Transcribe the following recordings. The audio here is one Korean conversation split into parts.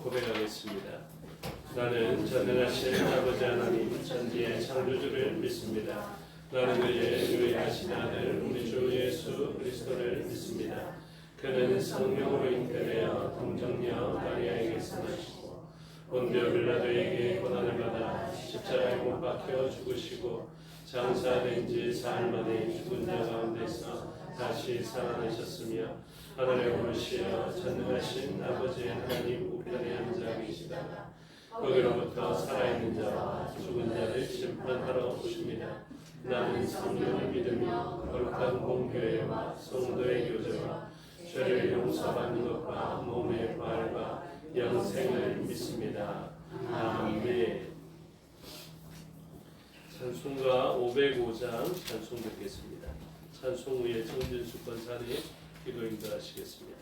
고백하겠습니다. 나는 전능하신 아버지 하나님 전지의 창조주를 믿습니다. 나는 그의 유일하신 아들 우리 주 예수 그리스도를 믿습니다. 그는 성령으로 잉태되어 동정녀 마리아에게서 나시고 본디오 빌라도에게 고난을 받아 십자가에 못 박혀 죽으시고 장사된 지 사흘 만에 죽은 자 가운데서 다시 살아나셨으며 하늘에 오르시어 전능하신 아버지 하나님 우편에 앉아 계시다가 거기로부터 살아있는 자와 죽은 자를 심판하러 오십니다. 나는 성령을 믿으며 거룩한 공교회와 성도의 교제와 죄를 용서받는 것과 몸의 부활과 영생을 믿습니다. 아멘. 찬송가 505장 찬송 듣겠습니다. 찬송 후에 정진수 권사님 기도 인도하시겠습니다.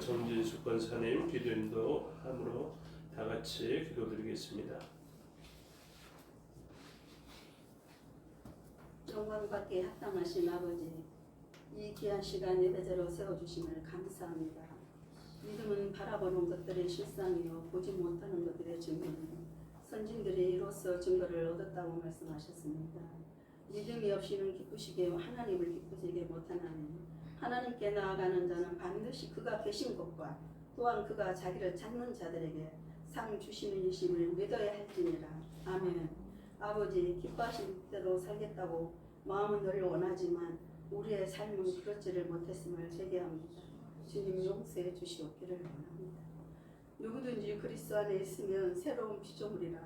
정진수 권사님 기도 인도함으로 다 같이 기도드리겠습니다. 영광받게 합당하신 아버지, 이 귀한 시간 예배자로 세워주심을 감사합니다. 믿음은 바라보는 것들의 실상이요 보지 못하는 것들의 증거는 선진들이 이로써 증거를 얻었다고 말씀하셨습니다. 믿음이 없이는 기쁘시게 하나님을 기쁘시게 못하나니 하나님께 나아가는 자는 반드시 그가 계신 것과 또한 그가 자기를 찾는 자들에게 상 주시는 이심을 믿어야 할지니라. 아멘. 아버지, 기뻐하신 대로 살겠다고 마음은 늘 원하지만 우리의 삶은 그렇지를 못했음을 회개합니다. 주님 용서해 주시옵기를 원합니다. 누구든지 그리스도 안에 있으면 새로운 피조물이라.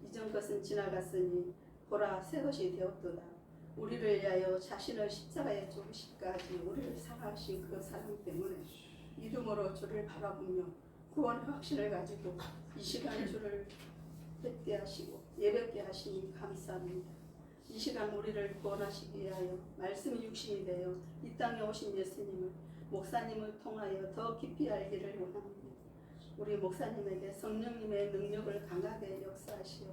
이전 것은 지나갔으니 보라 새 것이 되었도다. 우리를 위하여 자신을 십자가에 죽으시기까지 우리를 사랑하신 그 사랑 때문에 믿음으로 주를 바라보며 구원의 확신을 가지고 이 시간 주를 뵙게 하시고 예뵙게 하시니 감사합니다. 이 시간 우리를 구원하시기 위하여 말씀이 육신이 되어 이 땅에 오신 예수님을 목사님을 통하여 더 깊이 알기를 원합니다. 우리 목사님에게 성령님의 능력을 강하게 역사하시어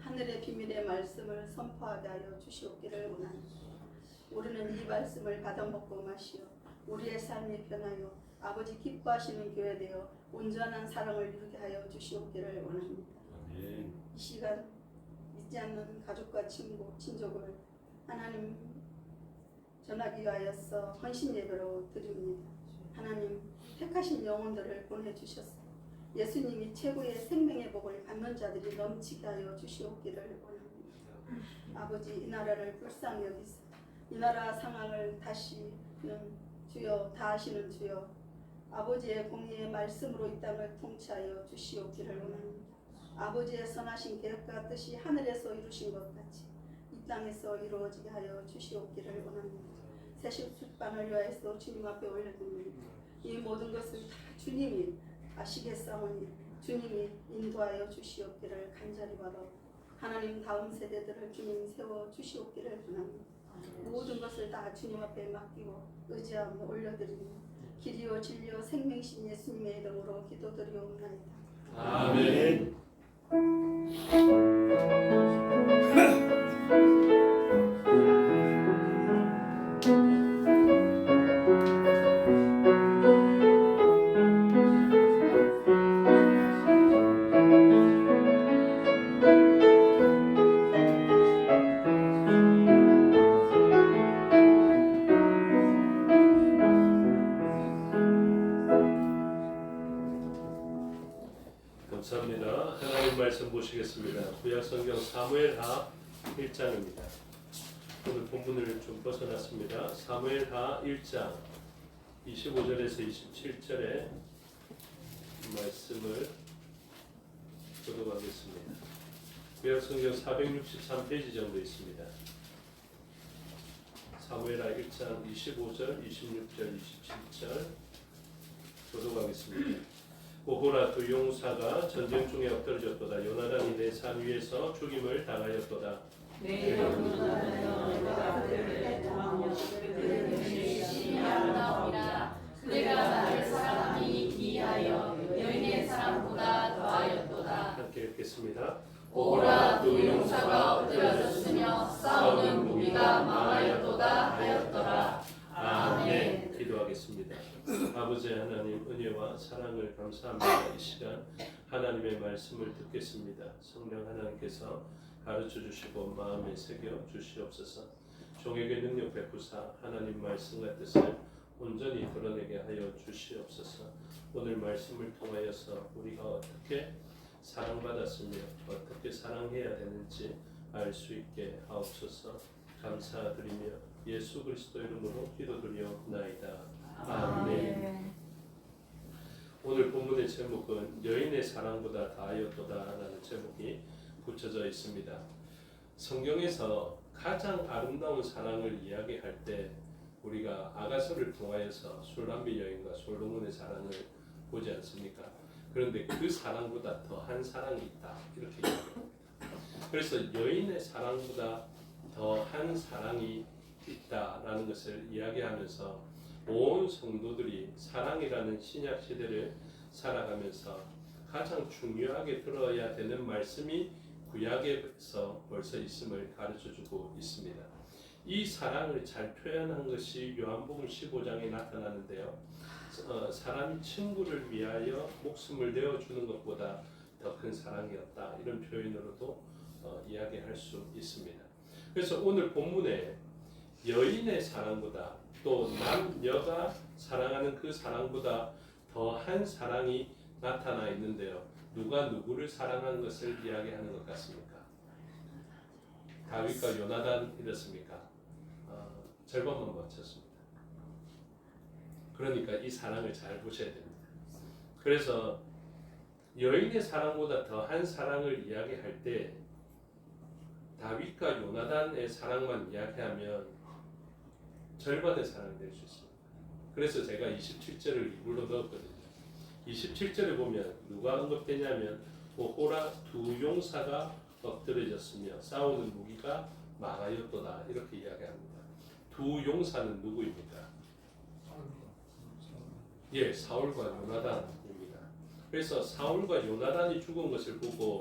하늘의 비밀의 말씀을 선포하게 하여 주시옵기를 원합니다. 우리는 이 말씀을 받아먹고 마시어 우리의 삶이 변하여 아버지 기뻐하시는 교회 되어 온전한 사랑을 이루게 하여 주시옵기를 원합니다. 이 시간 믿지 않는 가족과 친족을 하나님 전하기 위하여서 헌신 예배로 드립니다. 하나님 택하신 영혼들을 보내주셨습니다. 예수님이 최고의 생명의 복을 받는 자들이 넘치게 하여 주시옵기를 원합니다. 아버지 이 나라를 불쌍히 여기사 이 나라 상황을 다시는 주여 다하시는 주여 아버지의 공의의 말씀으로 이 땅을 통치하여 주시옵기를 원합니다. 아버지의 선하신 계획과 뜻이 하늘에서 이루신 것 같이 이 땅에서 이루어지게 하여 주시옵기를 원합니다. 새십 출반을 위하여서 주님 앞에 올려드립니다. 이 모든 것을 다 주님이 아시겠사오니 주님이 인도하여 주시옵기를 간절히 바라고 하나님 다음 세대들을 주님 세워 주시옵기를 원합니다. 모든 것을 다 주님 앞에 맡기고 의지하며 올려드립니다. 길이요 진리요 생명신 예수님의 이름으로 기도드리옵나이다. 아멘. 감사합니다. 하나님 말씀 보시겠습니다. 구약성경 사무엘하 1장입니다. 오늘 본문을 좀 벗어났습니다. 사무엘하 1장 25절에서 27절의 말씀을 교독하겠습니다. 구약성경 463페이지 정도 있습니다. 사무엘하 1장 25절, 26절, 27절 교독하겠습니다. 오호라 그 용사가 전쟁 중에 엎드러졌도다. 요나단이 내 산 위에서 죽임을 당하였도다. 내 용사는 내가 그들을 도망하여 그들을 열심히 아름다우리라. 그대가 나를 사랑하니 이하여 여인의 사랑보다 더하였도다. 함께 읽겠습니다. 오호라 그 용사가 엎드러졌으며 싸우는 무기가 망하였도다 하였더라. 아멘. 기도하겠습니다. 아버지 하나님 은혜와 사랑을 감사합니다. 이 시간 하나님의 말씀을 듣겠습니다. 성령 하나님께서 가르쳐 주시고 마음에 새겨 주시옵소서. 종에게 능력 베푸사 하나님 말씀과 뜻을 온전히 드러내게 하여 주시옵소서. 오늘 말씀을 통하여서 우리가 어떻게 사랑받았으며 어떻게 사랑해야 되는지 알 수 있게 하옵소서. 감사드리며 예수 그리스도 이름으로 기도드리옵나이다. 아멘. 오늘 본문의 제목은 여인의 사랑보다 다하였도다라는 제목이 붙여져 있습니다. 성경에서 가장 아름다운 사랑을 이야기할 때 우리가 아가서를 통하여서 술람비 여인과 솔로몬의 사랑을 보지 않습니까? 그런데 그 사랑보다 더한 사랑이 있다 이렇게 이야기합니다. 그래서 여인의 사랑보다 더한 사랑이 있다라는 것을 이야기하면서 온 성도들이 사랑이라는 신약 시대를 살아가면서 가장 중요하게 들어야 되는 말씀이 구약에서 벌써 있음을 가르쳐주고 있습니다. 이 사랑을 잘 표현한 것이 요한복음 15장에 나타나는데요. 사람이 친구를 위하여 목숨을 내어주는 것보다 더 큰 사랑이었다 이런 표현으로도 이야기할 수 있습니다. 그래서 오늘 본문에 여인의 사랑보다 또 남녀가 사랑하는 그 사랑보다 더한 사랑이 나타나 있는데요. 누가 누구를 사랑하는 것을 이야기하는 것 같습니까? 다윗과 요나단이었습니까? 절반만 맞췄습니다. 그러니까 이 사랑을 잘 보셔야 됩니다. 그래서 여인의 사랑보다 더한 사랑을 이야기할 때 다윗과 요나단의 사랑만 이야기하면 절반의 사랑이 될 수 있습니다. 그래서 제가 27절을 이불로 넣었거든요. 27절에 보면 누가 언급되냐면 오호라 두 용사가 엎드려졌으며 싸우는 무기가 망하였도다 이렇게 이야기합니다. 두 용사는 누구입니까? 예, 사울과 요나단입니다. 그래서 사울과 요나단이 죽은 것을 보고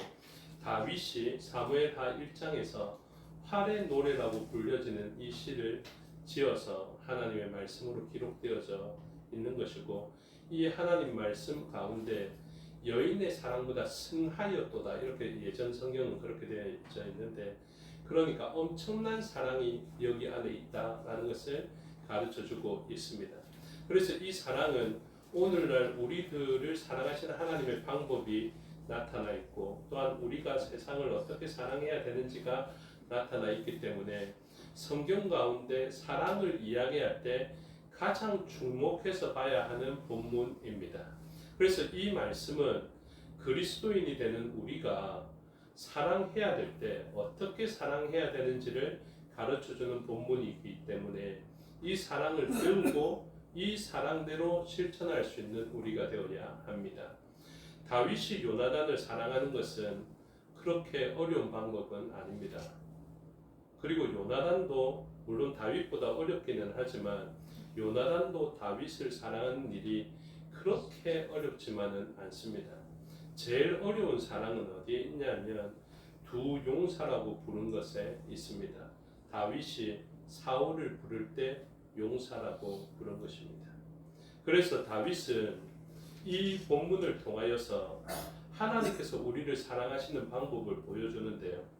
다윗이 사무엘하 1장에서 활의 노래라고 불려지는 이 시를 지어서 하나님의 말씀으로 기록되어져 있는 것이고, 이 하나님 말씀 가운데 여인의 사랑보다 승하였도다 이렇게 예전 성경은 그렇게 되어 있는데, 그러니까 엄청난 사랑이 여기 안에 있다라는 것을 가르쳐주고 있습니다. 그래서 이 사랑은 오늘날 우리들을 사랑하시는 하나님의 방법이 나타나 있고, 또한 우리가 세상을 어떻게 사랑해야 되는지가 나타나 있기 때문에 성경 가운데 사랑을 이야기할 때 가장 주목해서 봐야 하는 본문입니다. 그래서 이 말씀은 그리스도인이 되는 우리가 사랑해야 될 때 어떻게 사랑해야 되는지를 가르쳐주는 본문이기 때문에 이 사랑을 배우고 이 사랑대로 실천할 수 있는 우리가 되어야 합니다. 다윗이 요나단을 사랑하는 것은 그렇게 어려운 방법은 아닙니다. 그리고 요나단도 물론 다윗보다 어렵기는 하지만 요나단도 다윗을 사랑하는 일이 그렇게 어렵지만은 않습니다. 제일 어려운 사랑은 어디에 있냐면 두 용사라고 부른 것에 있습니다. 다윗이 사울을 부를 때 용사라고 부른 것입니다. 그래서 다윗은 이 본문을 통하여서 하나님께서 우리를 사랑하시는 방법을 보여주는데요.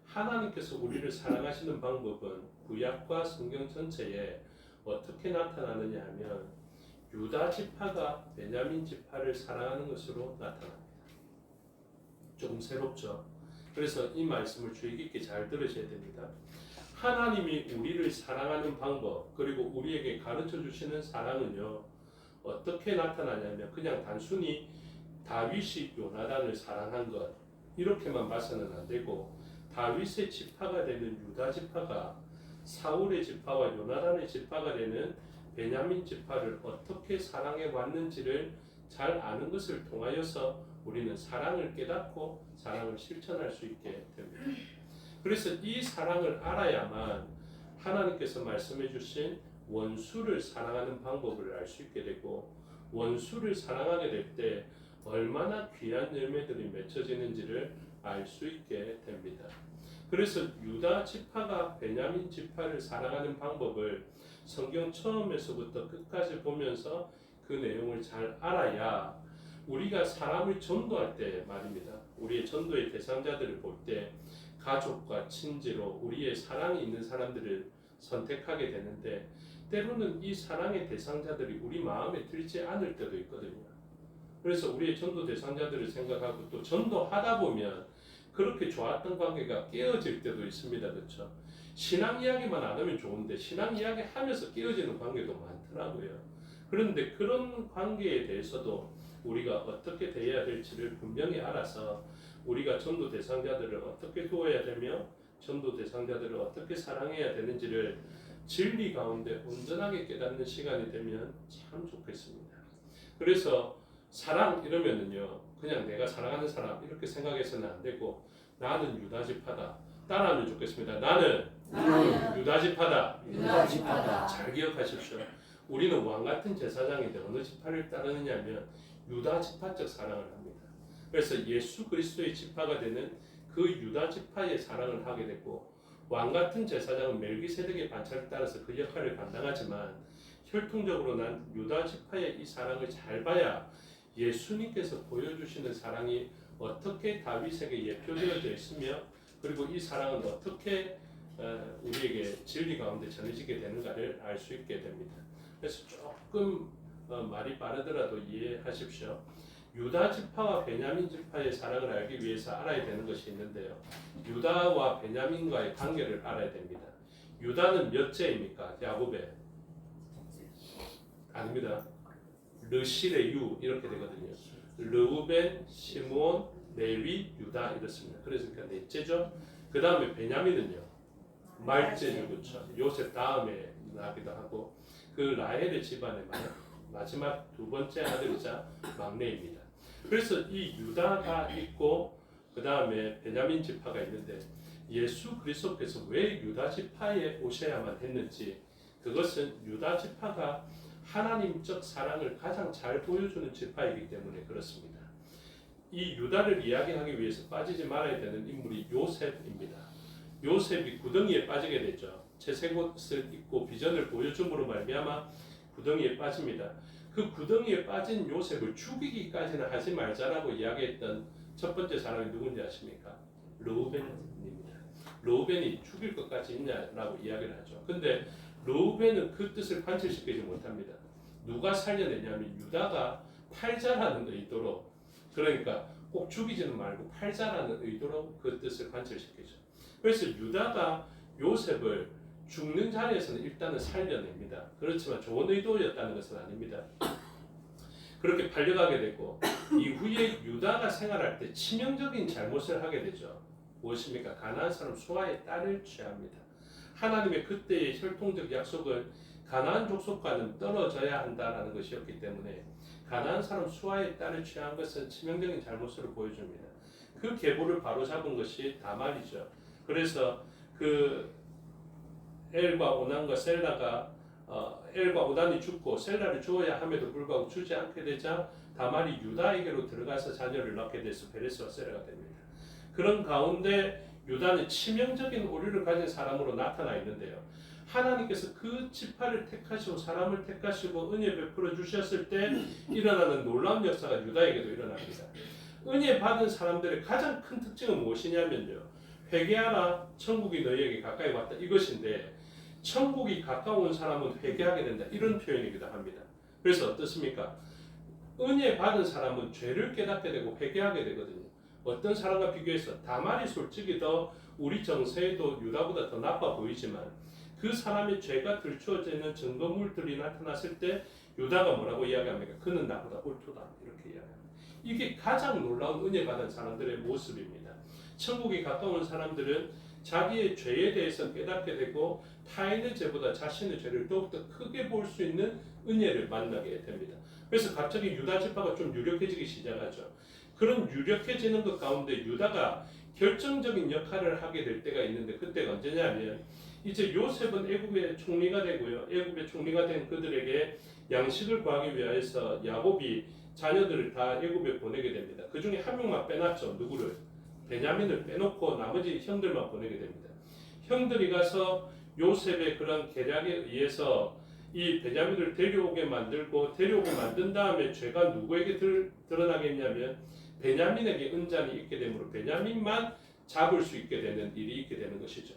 하나님께서 우리를 사랑하시는 방법은 구약과 성경 전체에 어떻게 나타나느냐 하면 유다 지파가 베냐민 지파를 사랑하는 것으로 나타납니다. 조금 새롭죠? 그래서 이 말씀을 주의 깊게 잘 들으셔야 됩니다. 하나님이 우리를 사랑하는 방법, 그리고 우리에게 가르쳐 주시는 사랑은요, 어떻게 나타나냐면 그냥 단순히 다윗이 요나단을 사랑한 것 이렇게만 봐서는 안 되고, 다윗의 지파가 되는 유다 지파가 사울의 지파와 요나단의 지파가 되는 베냐민 지파를 어떻게 사랑해 왔는지를 잘 아는 것을 통하여서 우리는 사랑을 깨닫고 사랑을 실천할 수 있게 됩니다. 그래서 이 사랑을 알아야만 하나님께서 말씀해 주신 원수를 사랑하는 방법을 알 수 있게 되고, 원수를 사랑하게 될 때 얼마나 귀한 열매들이 맺혀지는지를 알 수 있게 됩니다. 그래서 유다 지파가 베냐민 지파를 사랑하는 방법을 성경 처음에서부터 끝까지 보면서 그 내용을 잘 알아야 우리가 사람을 전도할 때 말입니다. 우리의 전도의 대상자들을 볼 때 가족과 친지로 우리의 사랑이 있는 사람들을 선택하게 되는데, 때로는 이 사랑의 대상자들이 우리 마음에 들지 않을 때도 있거든요. 그래서 우리의 전도 대상자들을 생각하고 또 전도하다 보면 그렇게 좋았던 관계가 깨어질 때도 있습니다. 그렇죠? 신앙 이야기만 안 하면 좋은데 신앙 이야기 하면서 깨어지는 관계도 많더라고요. 그런데 그런 관계에 대해서도 우리가 어떻게 대해야 될지를 분명히 알아서 우리가 전도 대상자들을 어떻게 도와야 되며 전도 대상자들을 어떻게 사랑해야 되는지를 진리 가운데 온전하게 깨닫는 시간이 되면 참 좋겠습니다. 그래서 사랑 이러면은요, 그냥 내가 사랑하는 사람 이렇게 생각해서는 안 되고, 나는 유다 지파다 따라하면 좋겠습니다. 나는 유다 지파다. 유다 지파다. 잘 기억하십시오. 우리는 왕 같은 제사장인데 어느 지파를 따르느냐면 유다 지파적 사랑을 합니다. 그래서 예수 그리스도의 지파가 되는 그 유다 지파의 사랑을 하게 됐고, 왕 같은 제사장은 멜기세덱의 반차를 따라서 그 역할을 감당하지만 혈통적으로 난 유다 지파의 이 사랑을 잘 봐야 예수님께서 보여주시는 사랑이 어떻게 다윗에게 예표되어져 있으며, 그리고 이 사랑은 어떻게 우리에게 진리 가운데 전해지게 되는가를 알 수 있게 됩니다. 그래서 조금 말이 빠르더라도 이해하십시오. 유다 지파와 베냐민 지파의 사랑을 알기 위해서 알아야 되는 것이 있는데요. 유다와 베냐민과의 관계를 알아야 됩니다. 유다는 몇째입니까? 야곱의? 아닙니다. 르실의 유 이렇게 되거든요. 르우벤, 시므온, 레위, 유다 이렇습니다. 그래서 넷째죠. 그 다음에 베냐민은요. 말제를 붙여 요셉 다음에 나기도 하고 그 라헬의 집안의 마지막 두 번째 아들이자 막내입니다. 그래서 이 유다가 있고 그 다음에 베냐민 지파가 있는데 예수 그리스도께서 왜 유다 지파에 오셔야만 했는지 그것은 유다 지파가 하나님적 사랑을 가장 잘 보여주는 지파이기 때문에 그렇습니다. 이 유다를 이야기하기 위해서 빠지지 말아야 되는 인물이 요셉입니다. 요셉이 구덩이에 빠지게 되죠. 채색 옷을 입고 비전을 보여줌으로 말미암아 구덩이에 빠집니다. 그 구덩이에 빠진 요셉을 죽이기까지는 하지 말자라고 이야기했던 첫 번째 사람이 누군지 아십니까? 르우벤입니다. 르우벤이 죽일 것까지 있냐라고 이야기를 하죠. 근데 르우벤은 그 뜻을 관철시키지 못합니다. 누가 살려내냐면 유다가 팔자라는 의도로, 그러니까 꼭 죽이지는 말고 팔자라는 의도로 그 뜻을 관철시키죠. 그래서 유다가 요셉을 죽는 자리에서는 일단은 살려냅니다. 그렇지만 좋은 의도였다는 것은 아닙니다. 그렇게 팔려가게 됐고 이후에 유다가 생활할 때 치명적인 잘못을 하게 되죠. 무엇입니까? 가나안 사람 수아의 딸을 취합니다. 하나님의 그때의 혈통적 약속은 가나안 족속과는 떨어져야 한다라는 것이었기 때문에 가나안 사람 수아의 딸을 취한 것은 치명적인 잘못을 보여줍니다. 그 계보를 바로잡은 것이 다말이죠. 그래서 그 엘과 오난과 셀라가 엘과 오난이 죽고 셀라를 주어야 함에도 불구하고 주지 않게 되자 다말이 유다에게로 들어가서 자녀를 낳게 돼서 베레스와 셀라가 됩니다. 그런 가운데 유다는 치명적인 오류를 가진 사람으로 나타나 있는데요. 하나님께서 그 지파를 택하시고 사람을 택하시고 은혜 베풀어 주셨을 때 일어나는 놀라운 역사가 유다에게도 일어납니다. 은혜 받은 사람들의 가장 큰 특징은 무엇이냐면요. 회개하라, 천국이 너희에게 가까이 왔다, 이것인데 천국이 가까운 사람은 회개하게 된다, 이런 표현이기도 합니다. 그래서 어떻습니까? 은혜 받은 사람은 죄를 깨닫게 되고 회개하게 되거든요. 어떤 사람과 비교해서 다말이 솔직히 더 우리 정세에도 유다보다 더 나빠 보이지만 그 사람의 죄가 들추어지는 증거물들이 나타났을 때 유다가 뭐라고 이야기합니까? 그는 나보다 옳도다, 이렇게 이야기합니다. 이게 가장 놀라운 은혜 받은 사람들의 모습입니다. 천국이 가까운 사람들은 자기의 죄에 대해서 깨닫게 되고 타인의 죄보다 자신의 죄를 더욱더 크게 볼 수 있는 은혜를 만나게 됩니다. 그래서 갑자기 유다 지파가 좀 유력해지기 시작하죠. 그런 유력해지는 것 가운데 유다가 결정적인 역할을 하게 될 때가 있는데 그때가 언제냐면 이제 요셉은 애굽의 총리가 되고요. 애굽의 총리가 된 그들에게 양식을 구하기 위해서 야곱이 자녀들을 다 애굽에 보내게 됩니다. 그 중에 한 명만 빼놨죠. 누구를? 베냐민을 빼놓고 나머지 형들만 보내게 됩니다. 형들이 가서 요셉의 그런 계략에 의해서 이 베냐민을 데려오게 만들고 데려오게 만든 다음에 죄가 누구에게 드러나겠냐면 베냐민에게 은잔이 있게 되므로 베냐민만 잡을 수 있게 되는 일이 있게 되는 것이죠.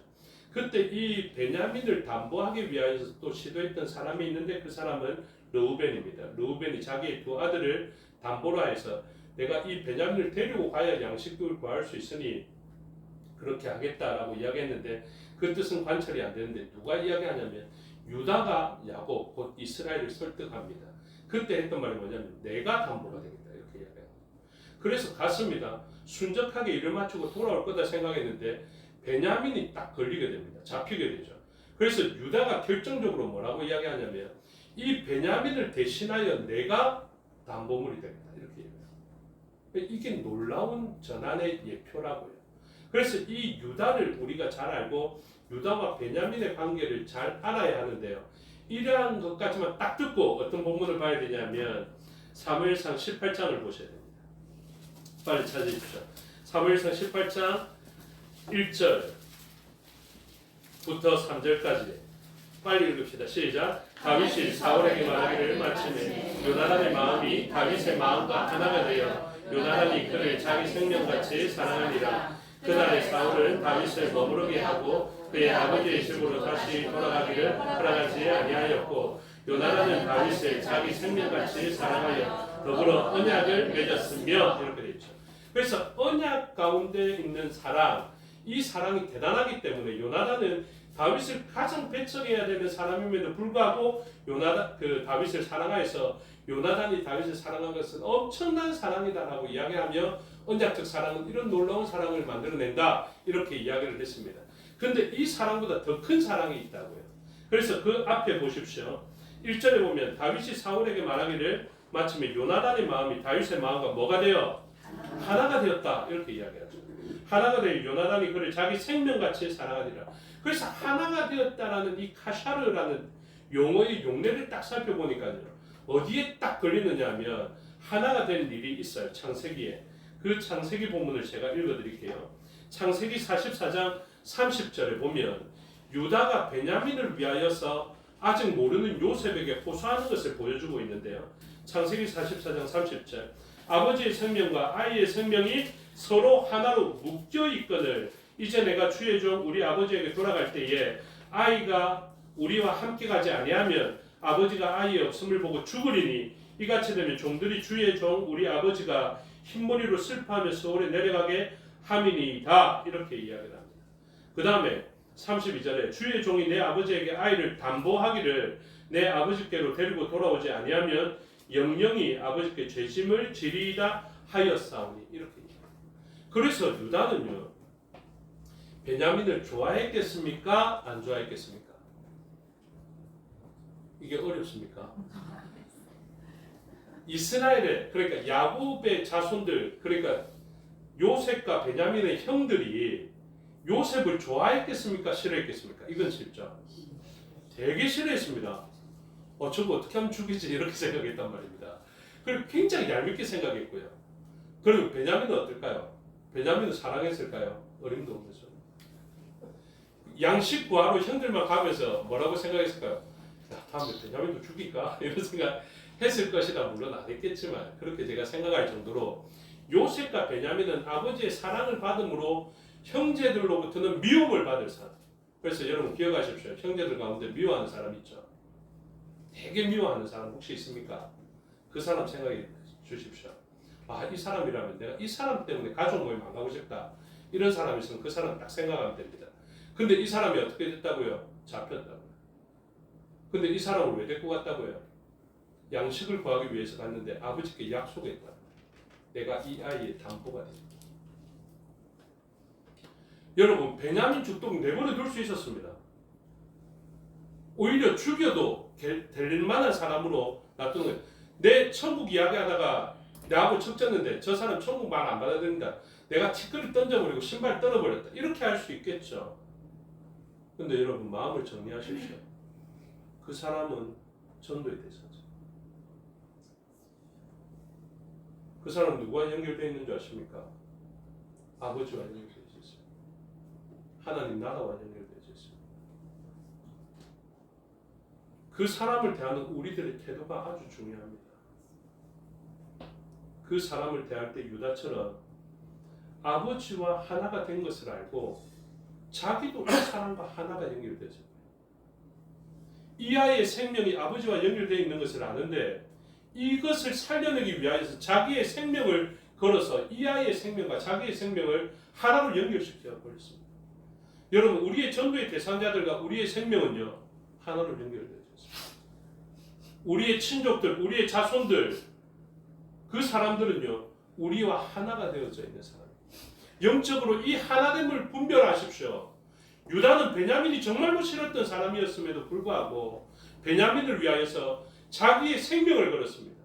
그때 이 베냐민을 담보하기 위하여서 또 시도했던 사람이 있는데 그 사람은 르우벤입니다. 르우벤이 자기의 두 아들을 담보로 해서 내가 이 베냐민을 데리고 가야 양식을 구할 수 있으니 그렇게 하겠다라고 이야기했는데 그 뜻은 관철이 안 되는데 누가 이야기하냐면 유다가 야곱 곧 이스라엘을 설득합니다. 그때 했던 말이 뭐냐면 내가 담보가 되겠다, 이렇게 이야기합니다. 그래서 갔습니다. 순적하게 일을 마치고 돌아올 거다 생각했는데 베냐민이 딱 걸리게 됩니다. 잡히게 되죠. 그래서 유다가 결정적으로 뭐라고 이야기하냐면 이 베냐민을 대신하여 내가 담보물이 되겠다, 이렇게 이야기합니다. 이게 놀라운 전환의 예표라고요. 그래서 이 유다를 우리가 잘 알고 유다와 베냐민의 관계를 잘 알아야 하는데요. 이러한 것까지만 딱 듣고 어떤 본문을 봐야 되냐면 사무엘상 18장을 보셔야 됩니다. 빨리 찾으십시오. 사무엘상 18장 1절부터 3절까지 빨리 읽읍시다. 시작. 다윗이 사울에게 말하기를 마침에 요나단의 마음이 다윗의 마음과 하나가 되어 요나단이 그를 자기 생명같이 사랑하니라. 그날에 사울은 다윗을 머무르게 하고 그의 아버지의 집으로 다시 돌아가기를 허락하지 아니하였고 요나단은 다윗을 자기 생명같이 사랑하여 더불어 언약을 맺었으며, 이렇게 되어 있죠. 그래서 언약 가운데 있는 사랑, 이 사랑이 대단하기 때문에 요나단은 다윗을 가장 배척해야 되는 사람임에도 불구하고 다윗을 사랑하여서 요나단이 다윗을 사랑한 것은 엄청난 사랑이다라고 이야기하며 언약적 사랑은 이런 놀라운 사랑을 만들어낸다, 이렇게 이야기를 했습니다. 근데 이 사랑보다 더 큰 사랑이 있다고요. 그래서 그 앞에 보십시오. 1절에 보면 다윗이 사울에게 말하기를 마침에 요나단의 마음이 다윗의 마음과 뭐가 되어 하나가 되었다 이렇게 이야기하죠. 하나가 되어 요나단이 그를 자기 생명같이 사랑하니라. 그래서 하나가 되었다라는 이 카샤르라는 용어의 용례를 딱 살펴보니까요. 어디에 딱 걸리느냐 하면 하나가 된 일이 있어요. 창세기에. 그 창세기 본문을 제가 읽어드릴게요. 창세기 44장 30절에 보면 유다가 베냐민을 위하여서 아직 모르는 요셉에게 호소하는 것을 보여주고 있는데요. 창세기 44장 30절 아버지의 생명과 아이의 생명이 서로 하나로 묶여 있거늘 이제 내가 주의 종 우리 아버지에게 돌아갈 때에 아이가 우리와 함께 가지 아니하면 아버지가 아이의 없음을 보고 죽으리니 이같이 되면 종들이 주의 종 우리 아버지가 흰머리로 슬퍼하며 서울에 내려가게 함이니이다 이렇게 이야기를 합니다. 그 다음에 32절에 주의 종이 내 아버지에게 아이를 담보하기를 내 아버지께로 데리고 돌아오지 아니하면 영영이 아버지께 죄짐을 지리이다 하였사오니 이렇게 얘기합니다. 그래서 유다는요 베냐민을 좋아했겠습니까? 안 좋아했겠습니까? 이게 어렵습니까? 이스라엘의 그러니까 야곱의 자손들 그러니까 요셉과 베냐민의 형들이 요셉을 좋아했겠습니까? 싫어했겠습니까? 이건 쉽죠. 되게 싫어했습니다. 저거 어떻게 하면 죽이지 이렇게 생각했단 말입니다. 그리고 굉장히 얄밉게 생각했고요. 그리고 베냐민은 어떨까요? 베냐민은 사랑했을까요? 어림도 없면서 양식 구하러 형들만 가면서 뭐라고 생각했을까요? 야, 다음에 베냐민도 죽일까? 이런 생각 했을 것이라 물론 안 했겠지만 그렇게 제가 생각할 정도로 요셉과 베냐민은 아버지의 사랑을 받음으로 형제들로부터는 미움을 받을 사람. 그래서 여러분 기억하십시오. 형제들 가운데 미워하는 사람 있죠. 되게 미워하는 사람 혹시 있습니까? 그 사람 생각해 주십시오. 이 사람이라면 내가 이 사람 때문에 가족 모임 안 가고 싶다. 이런 사람이 있으면 그 사람 딱 생각하면 됩니다. 근데 이 사람이 어떻게 됐다고요? 잡혔다고요. 근데 이 사람을 왜 데리고 갔다고요? 양식을 구하기 위해서 갔는데 아버지께 약속했다. 내가 이 아이의 담보가 된다. 여러분 베냐민 죽도록 내버려 둘 수 있었습니다. 오히려 죽여도 될 만한 사람으로 놔두는 거예요. 내 천국 이야기하다가 내하고 척졌는데 저 사람 천국 말 안 받아들인다. 내가 티끌을 던져버리고 신발 떨어버렸다. 이렇게 할 수 있겠죠. 근데 여러분 마음을 정리하십시오. 그 사람은 전도의 대상자. 그 사람 누구와 연결되어 있는 줄 아십니까? 아버지와 연결되어 있어요. 하나님 나라와 연결되어 있어요. 그 사람을 대하는 우리들의 태도가 아주 중요합니다. 그 사람을 대할 때 유다처럼 아버지와 하나가 된 것을 알고 자기도 이 사람과 하나가 연결되죠. 이 아이의 생명이 아버지와 연결되어 있는 것을 아는데 이것을 살려내기 위해서 자기의 생명을 걸어서 이 아이의 생명과 자기의 생명을 하나로 연결시켜 버렸습니다. 여러분 우리의 전도의 대상자들과 우리의 생명은요 하나로 연결되어 있습니다. 우리의 친족들, 우리의 자손들 그 사람들은요 우리와 하나가 되어져 있는 사람입니다. 영적으로 이 하나됨을 분별하십시오. 유다는 베냐민이 정말로 싫었던 사람이었음에도 불구하고 베냐민을 위하여서 자기의 생명을 걸었습니다.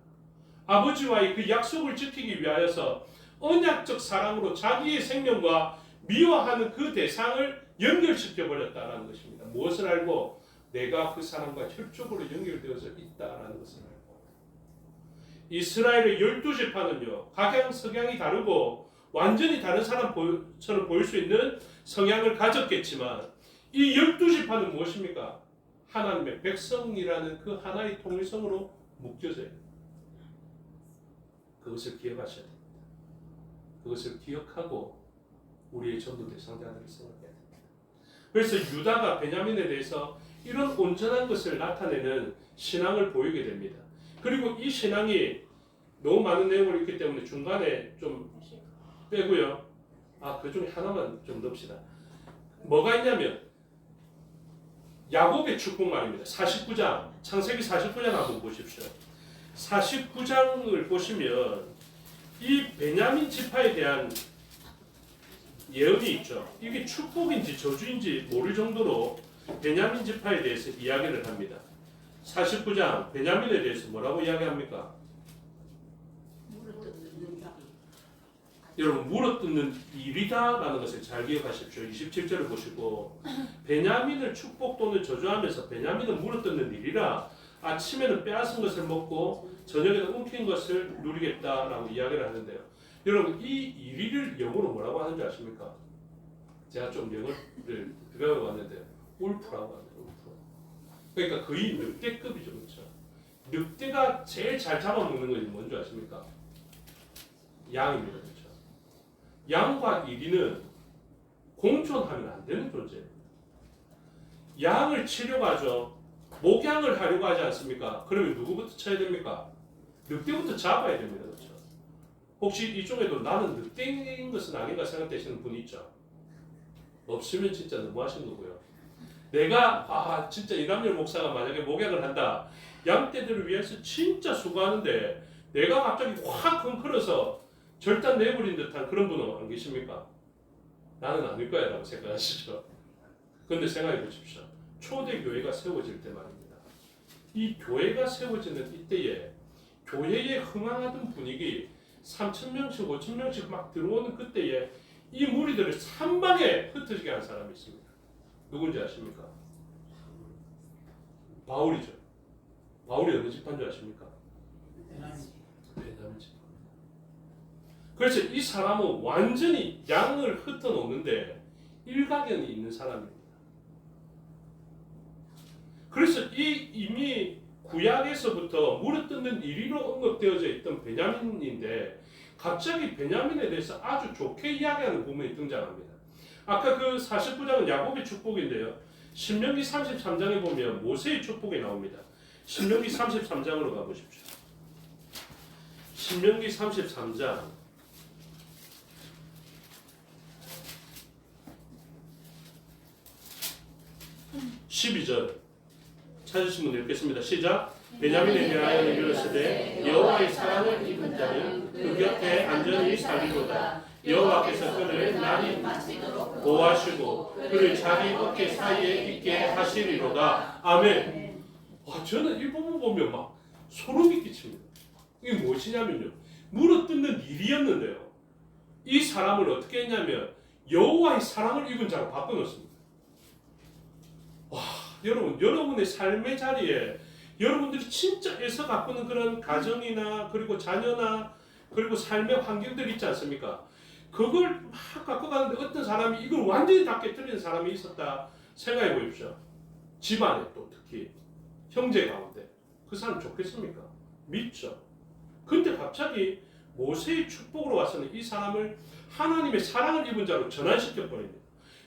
아버지와의 그 약속을 지키기 위하여서 언약적 사랑으로 자기의 생명과 미워하는 그 대상을 연결시켜 버렸다라는 것입니다. 무엇을 알고? 내가 그 사람과 혈족으로 연결되어져 있다라는 것을 알고. 이스라엘의 12지파는요 각양 석양이 다르고 완전히 다른 사람처럼 보일 수 있는 성향을 가졌겠지만 이 12지파는 무엇입니까? 하나님의 백성이라는 그 하나의 통일성으로 묶여져요. 그것을 기억하셔야 됩니다. 그것을 기억하고 우리의 전도 대상자들을 생각해야 됩니다. 그래서 유다가 베냐민에 대해서 이런 온전한 것을 나타내는 신앙을 보이게 됩니다. 그리고 이 신앙이 너무 많은 내용을 읽기 때문에 중간에 좀 빼고요. 그 중에 하나만 좀 넣읍시다. 뭐가 있냐면 야곱의 축복 말입니다. 49장, 창세기 49장 한번 보십시오. 49장을 보시면 이 베냐민 지파에 대한 예언이 있죠. 이게 축복인지 저주인지 모를 정도로 베냐민 지파에 대해서 이야기를 합니다. 49장 베냐민에 대해서 뭐라고 이야기합니까? 여러분 물어뜯는 일이다라는 것을 잘 기억하십시오. 27절을 보시고 베냐민을 축복 또는 저주하면서 베냐민은 물어뜯는 일이라 아침에는 빼앗은 것을 먹고 저녁에는 움킨 것을 누리겠다라고 이야기를 하는데요. 여러분 이 일이를 영어로 뭐라고 하는지 아십니까? 제가 좀 영어를 배워왔는데요. 울프라고 합니다. 울프. 그러니까 거의 늑대급이죠. 그렇죠? 늑대가 제일 잘 잡아먹는 것이 뭔지 아십니까? 양입니다. 그렇죠? 양과 이리는 공존하면 안 되는 존재입니다. 양을 치려고 하죠. 목양을 하려고 하지 않습니까? 그러면 누구부터 쳐야 됩니까? 늑대부터 잡아야 됩니다. 그렇죠? 혹시 이쪽에도 나는 늑대인 것은 아닌가 생각되시는 분이 있죠? 없으면 진짜 너무하신 거고요. 내가 진짜 이남열 목사가 만약에 목양을 한다. 양떼들을 위해서 진짜 수고하는데 내가 갑자기 확 흥클어서 절단 내버린 듯한 그런 분은 안 계십니까? 나는 아닐 거야 라고 생각하시죠. 그런데 생각해 보십시오. 초대 교회가 세워질 때 말입니다. 이 교회가 세워지는 이때에 교회에 흥황하던 분위기 3,000명씩 5,000명씩 막 들어오는 그때에 이 무리들을 3방에 흩어지게 한 사람이 있습니다. 누군지 아십니까? 바울이죠. 바울이 어느 집한 줄 아십니까? 베냐민 집. 그래서 이 사람은 완전히 양을 흩어놓는데 일가견이 있는 사람입니다. 그래서 이미 구약에서부터 물어뜯는 1위로 언급되어져 있던 베냐민인데 갑자기 베냐민에 대해서 아주 좋게 이야기하는 부분이 등장합니다. 아까 그 49장은 야곱의 축복인데요. 신명기 33장에 보면 모세의 축복이 나옵니다. 신명기 33장으로 가보십시오. 신명기 33장 12절 찾으신 분 읽겠습니다. 시작. 베냐민에 대하여 이르시되 여호와의 사랑을 입은 자는 그 곁에 안전히 살리로다. 여호와께서 그를 날이 보호하시고 그를 자기 어깨 사이에 있게 하시리로다. 아멘. 저는 이 부분 보면 막 소름이 끼칩니다. 이게 무엇이냐면요. 물어뜯는 일이었는데요. 이 사람을 어떻게 했냐면 여호와의 사랑을 입은 자로 바꿔놓습니다. 여러분, 여러분의 삶의 자리에 여러분들이 진짜 애써 가꾸는 그런 가정이나 그리고 자녀나 그리고 삶의 환경들 있지 않습니까? 그걸 막 갖고 가는데 어떤 사람이 이걸 완전히 다 깨뜨리는 사람이 있었다 생각해 보십시오. 집안에 또 특히 형제 가운데 그 사람 좋겠습니까? 믿죠. 근데 갑자기 모세의 축복으로 와서는 이 사람을 하나님의 사랑을 입은 자로 전환시켜 버립니다.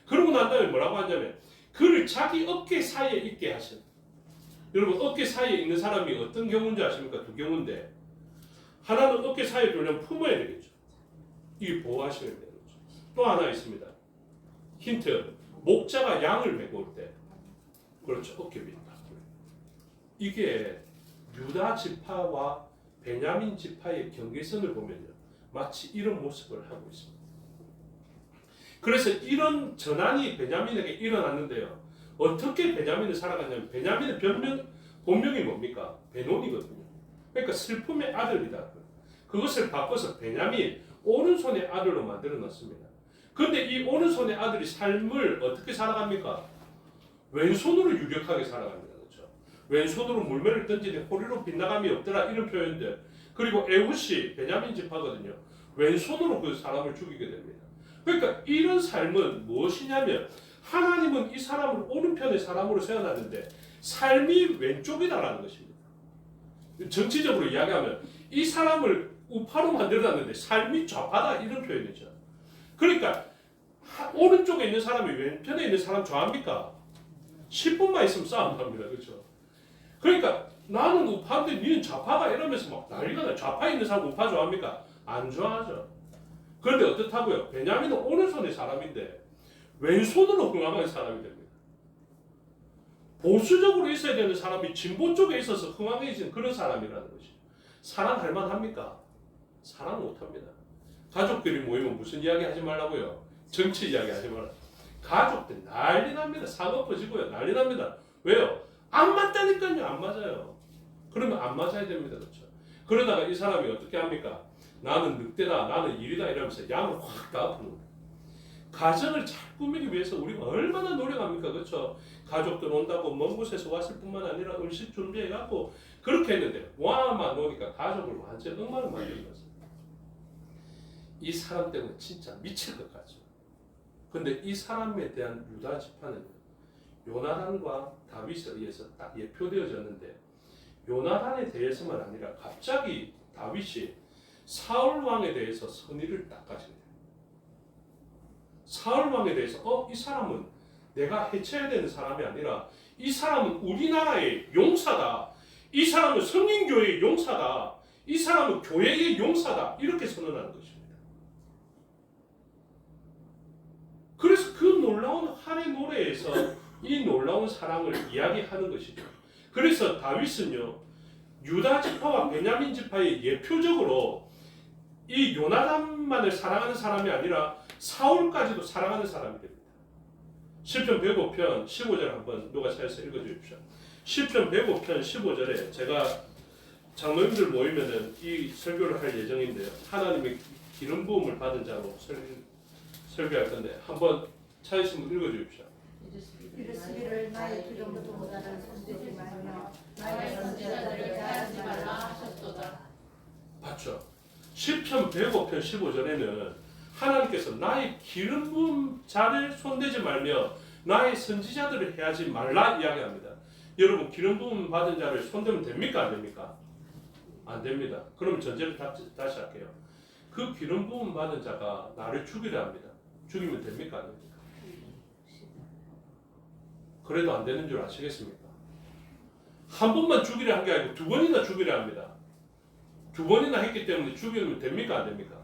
그러고 난 다음에 뭐라고 하냐면 그를 자기 어깨 사이에 있게 하신. 여러분 어깨 사이에 있는 사람이 어떤 경우인지 아십니까? 두 경우인데 하나는 어깨 사이에 두려면 품어야 되겠죠. 이게 보호하셔야 되는 거죠. 또 하나 있습니다. 힌트. 목자가 양을 메고 올 때 그렇죠. 어깨 밑. 이게 유다 지파와 베냐민 지파의 경계선을 보면요. 마치 이런 모습을 하고 있습니다. 그래서 이런 전환이 베냐민에게 일어났는데요. 어떻게 베냐민을 살아갔냐면 베냐민의 본명이 뭡니까? 베논이거든요. 그러니까 슬픔의 아들이다. 그것을 바꿔서 베냐민 오른손의 아들로 만들어 놨습니다. 그런데 이 오른손의 아들이 삶을 어떻게 살아갑니까? 왼손으로 유력하게 살아갑니다. 그렇죠? 왼손으로 물매를 던지니 호리로 빗나감이 없더라 이런 표현들. 그리고 에훗이 베냐민 지파거든요. 왼손으로 그 사람을 죽이게 됩니다. 그러니까 이런 삶은 무엇이냐면 하나님은 이 사람을 오른편의 사람으로 세워놨는데 삶이 왼쪽이다라는 것입니다. 정치적으로 이야기하면 이 사람을 우파로 만들어놨는데 삶이 좌파다 이런 표현이죠. 그러니까 오른쪽에 있는 사람이 왼편에 있는 사람 좋아합니까? 10분만 있으면 싸움합니다. 그렇죠? 그러니까 나는 우파인데 니는 좌파가 이러면서 막 난리가 나요. 좌파에 있는 사람 우파 좋아합니까? 안 좋아하죠. 그런데 어떻다고요? 베냐민은 오른손의 사람인데 왼손으로 흥황하는 사람이 됩니다. 보수적으로 있어야 되는 사람이 진보 쪽에 있어서 흥황해진 그런 사람이라는 것이죠. 사랑할 만합니까? 사랑 못합니다. 가족들이 모이면 무슨 이야기 하지 말라고요? 정치 이야기 하지 마라. 가족들 난리 납니다. 사고 퍼지고요. 난리 납니다. 왜요? 안 맞다니까요. 안 맞아요. 그러면 안 맞아야 됩니다. 그렇죠? 그러다가 이 사람이 어떻게 합니까? 나는 늑대다, 나는 일이다 이러면서 양을 확 다 엎는 거예요. 가정을 잘 꾸미기 위해서 우리가 얼마나 노력합니까? 그렇죠? 가족들 온다고 먼 곳에서 왔을 뿐만 아니라 음식 준비해갖고 그렇게 했는데 와만 놓으니까 가족을 완전 엉망을 만드는 거죠. 이 사람 때문에 진짜 미칠 것 같죠. 근데 이 사람에 대한 유다 지파는 요나단과 다윗에 의해서 딱 예표되어졌는데 요나단에 대해서만 아니라 갑자기 다윗이 사울 왕에 대해서 선의를 딱 가지게 돼요. 사울 왕에 대해서 이 사람은 내가 해쳐야 되는 사람이 아니라 이 사람은 우리나라의 용사다. 이 사람은 성인교회의 용사다. 이 사람은 교회의 용사다. 이렇게 선언하는 것입니다. 그래서 그 놀라운 할의 노래에서 이 놀라운 사랑을 이야기하는 것이죠. 그래서 다윗은요 유다 지파와 베냐민 지파의 예표적으로 이 요나단만을 사랑하는 사람이 아니라 사울까지도 사랑하는 사람이 됩니다. 시편 105편 15절 한번 누가 찾아서 읽어주십시오. 시편 105편 15절에 제가 장로님들 모이면은 이 설교를 할 예정인데요. 하나님의 기름 부음을 받은 자로 설교할 건데 한번 찾으시면 읽어주십시오. 이르시기를 나의 기름 부은 자를 손대지 말며 나의 선지자들을 해하지 말라 하셨도다. 봤죠? 시편 105편 15절에는 하나님께서 나의 기름 부은 자를 손대지 말며 나의 선지자들을 해하지 말라 이야기합니다. 여러분 기름 부음 받은 자를 손대면 됩니까? 안 됩니까? 안 됩니다. 그럼 전제를 다시 할게요. 그 기름 부음 받은 자가 나를 죽이려 합니다. 죽이면 됩니까? 안 됩니까? 그래도 안 되는 줄 아시겠습니까? 한 번만 죽이려 한 게 아니고 두 번이나 죽이려 합니다. 두 번이나 했기 때문에 죽이면 됩니까? 안 됩니까?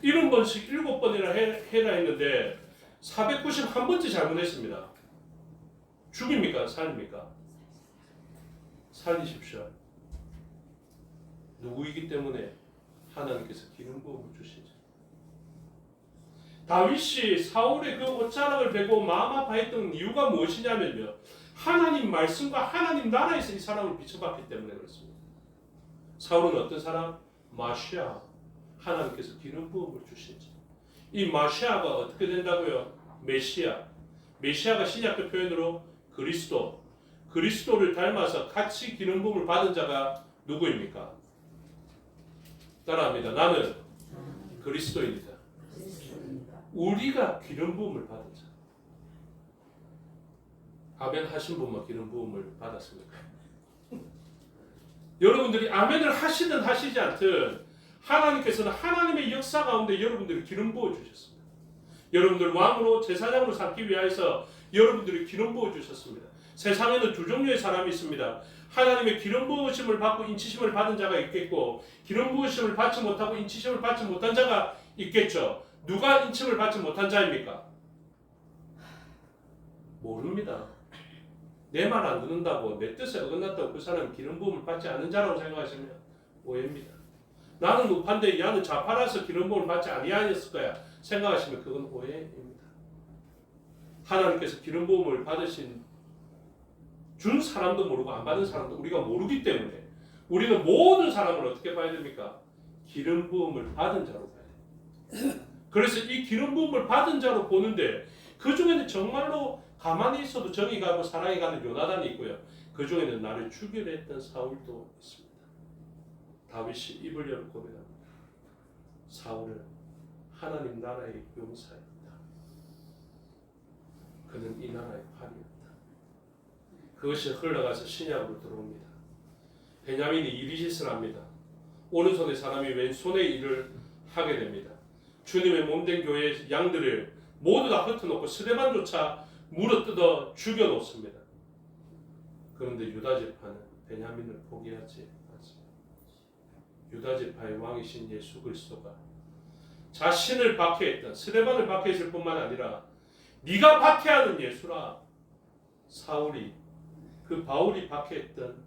70번씩 7번이나 해라 했는데 491번째 잘못했습니다. 죽입니까? 살립니까? 살리십시오. 누구이기 때문에 하나님께서 기름 부음을 주시죠. 다윗이 사울의 그 옷자락을 베고 마음 아파했던 이유가 무엇이냐면요. 하나님 말씀과 하나님 나라에서 이 사람을 비춰봤기 때문에 그렇습니다. 사울은 어떤 사람? 마시아. 하나님께서 기름 부음을 주시죠. 이 마시아가 어떻게 된다고요? 메시아. 메시아가 신약적 표현으로 그리스도. 그리스도를 닮아서 같이 기름 부음을 받은 자가 누구입니까? 따라합니다. 나는 그리스도입니다. 우리가 기름 부음을 받은 자. 아멘 하신 분만 기름 부음을 받았습니까? 여러분들이 아멘을 하시든 하시지 않든 하나님께서는 하나님의 역사 가운데 여러분들이 기름 부어 주셨습니다. 여러분들 왕으로 제사장으로 삼기 위하여서 여러분들이 기름 부어 주셨습니다. 세상에는 두 종류의 사람이 있습니다. 하나님의 기름 부으심을 받고 인치심을 받은 자가 있겠고 기름 부으심을 받지 못하고 인치심을 받지 못한 자가 있겠죠. 누가 인침을 받지 못한 자입니까? 모릅니다. 내 말 안 듣는다고 내 뜻에 어긋났다고 그 사람이 기름 부음을 받지 않는 자라고 생각하시면 오해입니다. 나는 우파인데 야는 좌파라서 기름 부음을 받지 아니하였을 거야 생각하시면 그건 오해입니다. 하나님께서 기름 부음을 받으신 준 사람도 모르고 안 받은 사람도 우리가 모르기 때문에 우리는 모든 사람을 어떻게 봐야 됩니까? 기름 부음을 받은 자로 봐야 돼요. 그래서 이 기름 부음을 받은 자로 보는데 그 중에는 정말로 가만히 있어도 정이 가고 사랑이 가는 요나단이 있고요. 그 중에는 나를 죽이려 했던 사울도 있습니다. 다윗이 입을 열어 고백합니다. 사울은 하나님 나라의 용사였다. 그는 이 나라의 팔이었다. 그것이 흘러가서 신약으로 들어옵니다. 베냐민이 이리짓을 합니다. 오른손의 사람이 왼손의 일을 하게 됩니다. 주님의 몸된 교회의 양들을 모두 다 흩어놓고 스데반조차 물어뜯어 죽여놓습니다. 그런데 유다지파는 베냐민을 포기하지 않습니다. 유다지파의 왕이신 예수 그리스도가 자신을 박해했던 스데반을 박해했을 뿐만 아니라 네가 박해하는 예수라 사울이 그 바울이 박해했던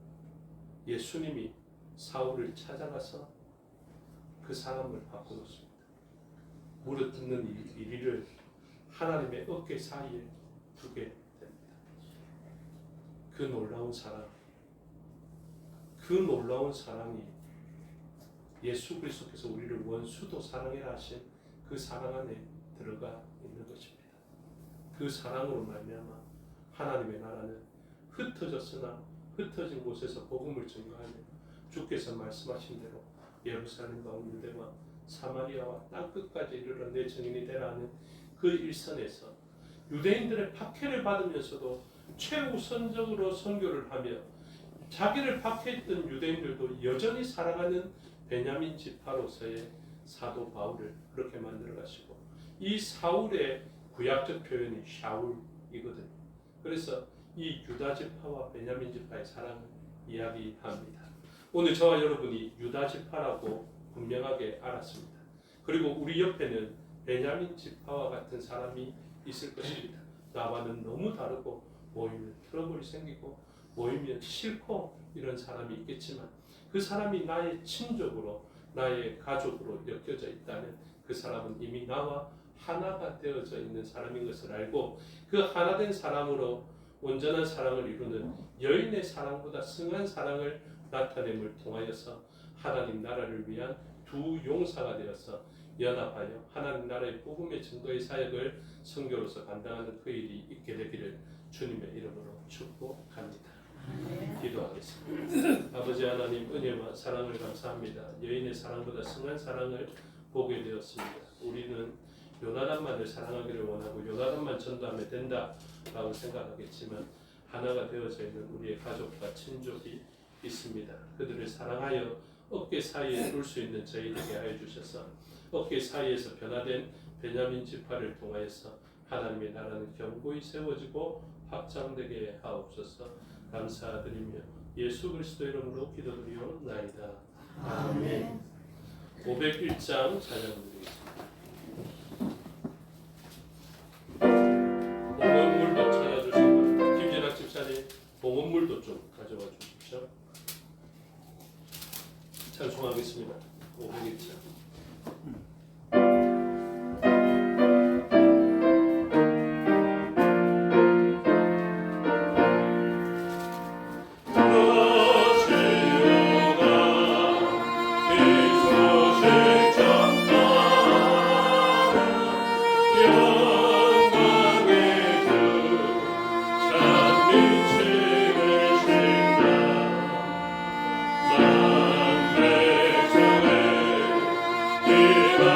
예수님이 사울을 찾아가서 그 사람을 바꿔놓습니다. 물어뜯는 이리를 하나님의 어깨 사이에 두게 됩니다. 그 놀라운 사랑, 그 놀라운 사랑이 예수 그리스도께서 우리를 원수도 사랑해라 하신 그 사랑 안에 들어가 있는 것입니다. 그 사랑으로 말미암아 하나님의 나라는 흩어졌으나 흩어진 곳에서 복음을 전가하며 주께서 말씀하신 대로 예루살렘과 온 유대와 사마리아와 땅끝까지 이르러 내 증인이 되라 하는 그 일선에서 유대인들의 박해를 받으면서도 최우선적으로 선교를 하며 자기를 박해했던 유대인들도 여전히 사랑하는 베냐민 지파로서의 사도 바울을 그렇게 만들어 가시고, 이 사울의 구약적 표현이 샤울이거든요. 그래서 이 유다 지파와 베냐민 지파의 사랑을 이야기합니다. 오늘 저와 여러분이 유다 지파라고 분명하게 알았습니다. 그리고 우리 옆에는 베냐민 지파와 같은 사람이 있을 것입니다. 나와는 너무 다르고 모이면 트러블이 생기고 모이면 싫고 이런 사람이 있겠지만, 그 사람이 나의 친족으로 나의 가족으로 엮여져 있다면 그 사람은 이미 나와 하나가 되어져 있는 사람인 것을 알고, 그 하나된 사랑으로 온전한 사랑을 이루는 여인의 사랑보다 승한 사랑을 나타냄을 통하여서 하나님 나라를 위한 두 용사가 되어서 연합하여 하나님 나라의 복음의 증거의 사역을 선교로서 감당하는 그 일이 있게 되기를 주님의 이름으로 축복합니다. 기도하겠습니다. 아버지 하나님, 은혜와 사랑을 감사합니다. 여인의 사랑보다 승한 사랑을 보게 되었습니다. 우리는 요나단만을 사랑하기를 원하고 요나단만 전도하면 된다라고 생각하겠지만, 하나가 되어져 있는 우리의 가족과 친족이 있습니다. 그들을 사랑하여 어깨 사이에 둘 수 있는 저희 되게 하여 주셔서 어깨 사이에서 변화된 베냐민 지파를 통하여서 하나님의 나라는 견고히 세워지고 확장되게 하옵소서. 감사드리며 예수 그리스도 이름으로 기도드리옵나이다. 아멘. 501장 찬양 드리겠습니다. 봉헌물도 찾아주시기 바랍니다. 김진학 집사님, 봉헌물도 좀 가져와 주십시오. 찬송하겠습니다. 501장. Yeah.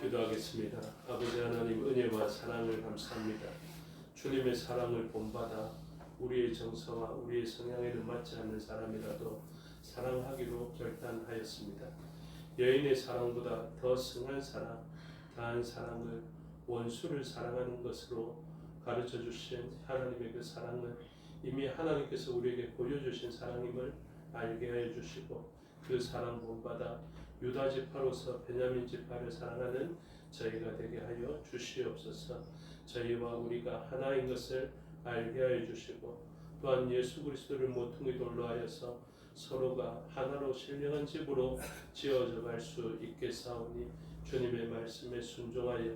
기도하겠습니다. 아버지 하나님 은혜와 사랑을 감사합니다. 주님의 사랑을 본받아 우리의 정서와 우리의 성향에는 맞지 않는 사람이라도 사랑하기로 결단하였습니다. 여인의 사랑보다 더 승한 사랑, 다한 사랑을 원수를 사랑하는 것으로 가르쳐 주신 하나님의 그 사랑은 이미 하나님께서 우리에게 보여주신 사랑임을 알게 하여 주시고 그 사랑 본받아 유다 지파로서 베냐민 지파를 사랑하는 저희가 되게 하여 주시옵소서. 저희와 우리가 하나인 것을 알게 하여 주시고 또한 예수 그리스도를 모퉁이 돌로 하여서 서로가 하나로 신령한 집으로 지어져 갈 수 있게 사오니 주님의 말씀에 순종하여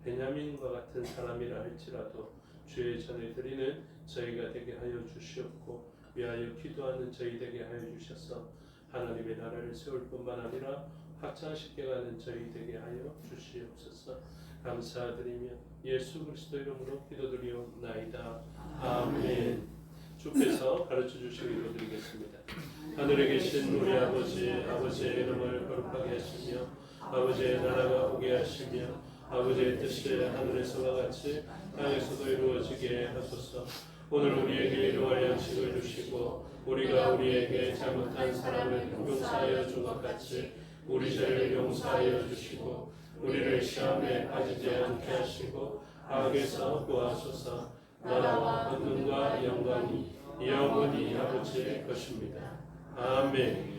베냐민과 같은 사람이라 할지라도 주의 전에 드리는 저희가 되게 하여 주시옵고 위하여 기도하는 저희 되게 하여 주셔서 하나님의 나라를 세울 뿐만 아니라 확장시켜 가는 저희 되게 하여 주시옵소서. 감사드리며 예수 그리스도 이름으로 기도드리옵나이다. 아멘. 주께서 가르쳐 주시기로 드리겠습니다. 하늘에 계신 우리 아버지의 이름을 거룩하게 하시며 아버지의 나라가 오게 하시며 아버지의 뜻이 하늘에서와 같이 땅에서도 이루어지게 하소서. 오늘 우리에게 일용할 양식을 주시고 우리가 우리에게 잘못한 사람을 용서하여 준 것 같이 우리 죄를 용서하여 주시고 우리를 시험에 빠지지 않게 하시고 악에서 구하소서. 나라와 권능과 영광이 영원히 아버지의 것입니다. 아멘.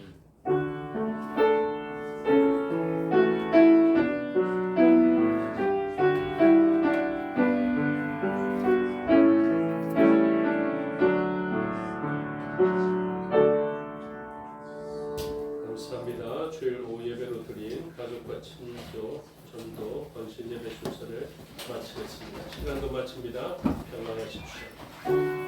감사합니다. 주일 오후 예배로 드린 가족과 친족 전도 건신 예배 순서를 마치겠습니다. 시간도 마칩니다. 평안하십시오.